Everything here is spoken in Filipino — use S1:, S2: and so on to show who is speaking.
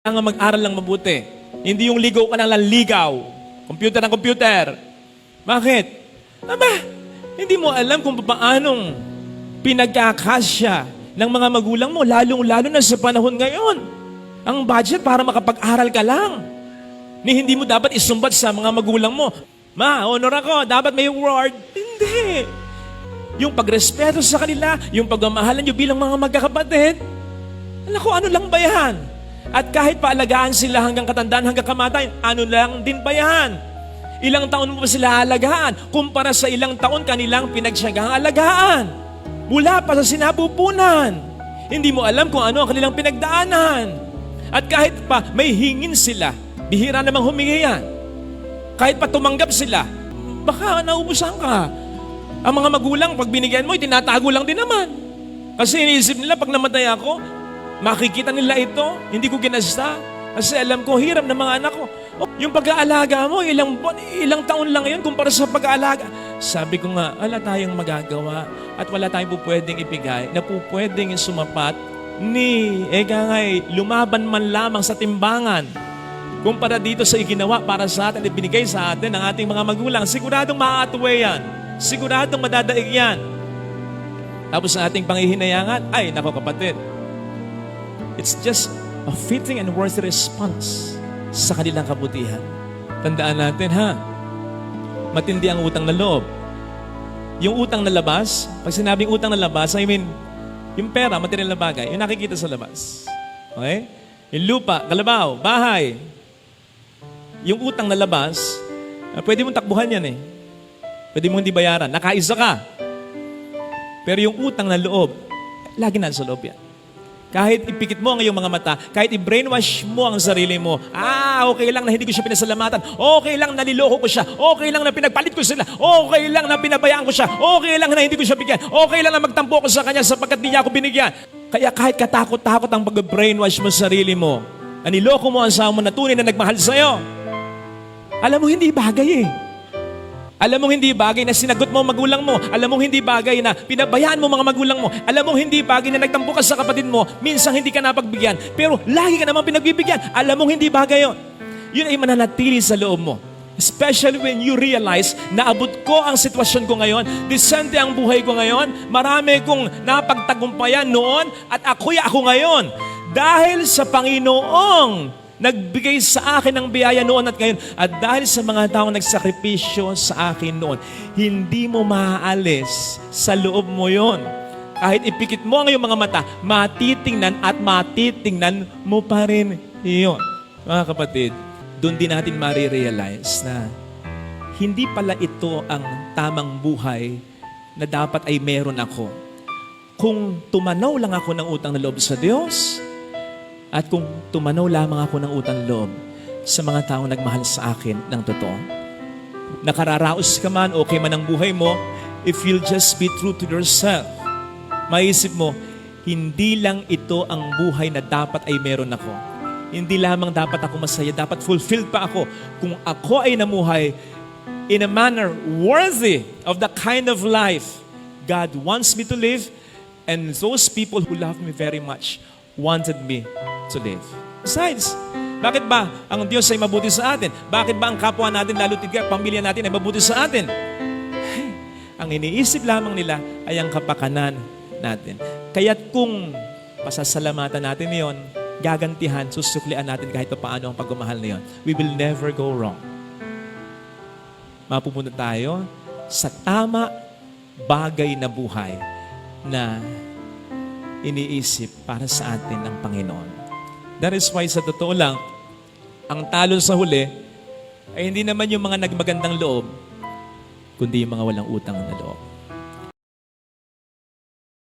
S1: Kailangan mag-aral lang mabuti. Hindi yung ligaw ka lang ligaw. Computer ng computer. Bakit? Aba, hindi mo alam kung paanong pinagkakasya ng mga magulang mo, lalong-lalo na sa panahon ngayon. Ang budget para makapag-aral ka lang. Hindi mo dapat isumbat sa mga magulang mo. Ma, honor ako, dapat may award. Hindi. Yung pagrespeto sa kanila, yung pagmamahalan nyo bilang mga magkakapatid, alam ko, ano lang ba yan? At kahit paalagaan sila hanggang katandaan, hanggang kamatayan, ano lang din ba yan? Ilang taon mo pa sila alagaan kumpara sa ilang taon kanilang pinagsiyagang alagaan. Mula pa sa sinapupunan. Hindi mo alam kung ano ang kanilang pinagdaanan. At kahit pa may hingin sila, bihira namang humingi yan. Kahit pa tumanggap sila, baka naubusan ka. Ang mga magulang, pag binigyan mo, tinatago lang din naman. Kasi iniisip nila, pag namatay ako, makikita nila ito, hindi ko ginasta. Kasi alam ko, hirap ng mga anak ko. Yung pag-aalaga mo, ilang taon lang yun kumpara sa pag-aalaga. Sabi ko nga, wala tayong magagawa at wala tayong pupwedeng ibigay na pupwedeng sumapat ni lumaban man lamang sa timbangan. Kumpara dito sa iginawa para sa atin, ibinigay sa atin ng ating mga magulang, siguradong maaatwe yan. Siguradong madadaig yan. Tapos sa ating panghihinayangan, ay, nako kapatid, it's just a fitting and worthy response sa kanilang kabutihan. Tandaan natin ha, matindi ang utang na loob. Yung utang na labas, pag sinabing utang na labas, I mean, yung pera, material na bagay, yung nakikita sa labas. Okay? Yung lupa, kalabaw, bahay. Yung utang na labas, pwede mong takbuhan yan eh. Pwede mong hindi bayaran. Nakaisa ka. Pero yung utang na loob, lagi nasa loob yan. Kahit ipikit mo ang iyong mga mata, kahit i-brainwash mo ang sarili mo, okay lang na hindi ko siya pinasalamatan, okay lang na niloko ko siya, okay lang na pinagpalit ko sila, okay lang na pinabayaan ko siya, okay lang na hindi ko siya bigyan, okay lang na magtampo ko sa kanya sapagkat di niya ako binigyan. Kaya kahit katakot-takot ang pag-brainwash mo sa sarili mo, na niloko mo ang asawa mo na tunay na nagmahal sa'yo, alam mo hindi bagay eh. Alam mong hindi bagay na sinagot mo ang magulang mo. Alam mong hindi bagay na pinabayaan mo mga magulang mo. Alam mong hindi bagay na nagtampo ka sa kapatid mo. Minsan hindi ka napagbigyan. Pero lagi ka naman pinagbibigyan. Alam mong hindi bagay yun. Yun ay mananatili sa loob mo. Especially when you realize na abot ko ang sitwasyon ko ngayon, disente ang buhay ko ngayon, marami kong napagtagumpayan noon at ako'y ako ngayon. Dahil sa Panginoong nagbigay sa akin ng biyaya noon at ngayon. At dahil sa mga taong nagsakripisyo sa akin noon, hindi mo maaalis sa loob mo yon. Kahit ipikit mo ang iyong mga mata, matitingnan at matitingnan mo pa rin iyon. Mga kapatid, doon din natin marirealize na hindi pala ito ang tamang buhay na dapat ay meron ako. Kung tumanaw lang ako ng utang na loob sa Diyos, at kung tumanaw lamang ako ng utang loob sa mga taong nagmahal sa akin ng totoo. Nakararaos ka man, okay man ang buhay mo, if you'll just be true to yourself, maisip mo, hindi lang ito ang buhay na dapat ay meron ako. Hindi lamang dapat ako masaya, dapat fulfilled pa ako. Kung ako ay namuhay in a manner worthy of the kind of life God wants me to live, and those people who love me very much wanted me to live. Besides, bakit ba ang Diyos ay mabuti sa atin? Bakit ba ang kapwa natin, lalo tigay, pamilya natin ay mabuti sa atin? Ang iniisip lamang nila ay ang kapakanan natin. Kaya't kung pasasalamatan natin yon, gagantihan, susuklian natin kahit paano ang pagmamahal na yon. We will never go wrong. Mapupunta tayo sa tama bagay na buhay na iniisip para sa atin ng Panginoon. That is why sa totoo lang, ang talo sa huli ay hindi naman yung mga nagmagandang loob, kundi yung mga walang utang na loob.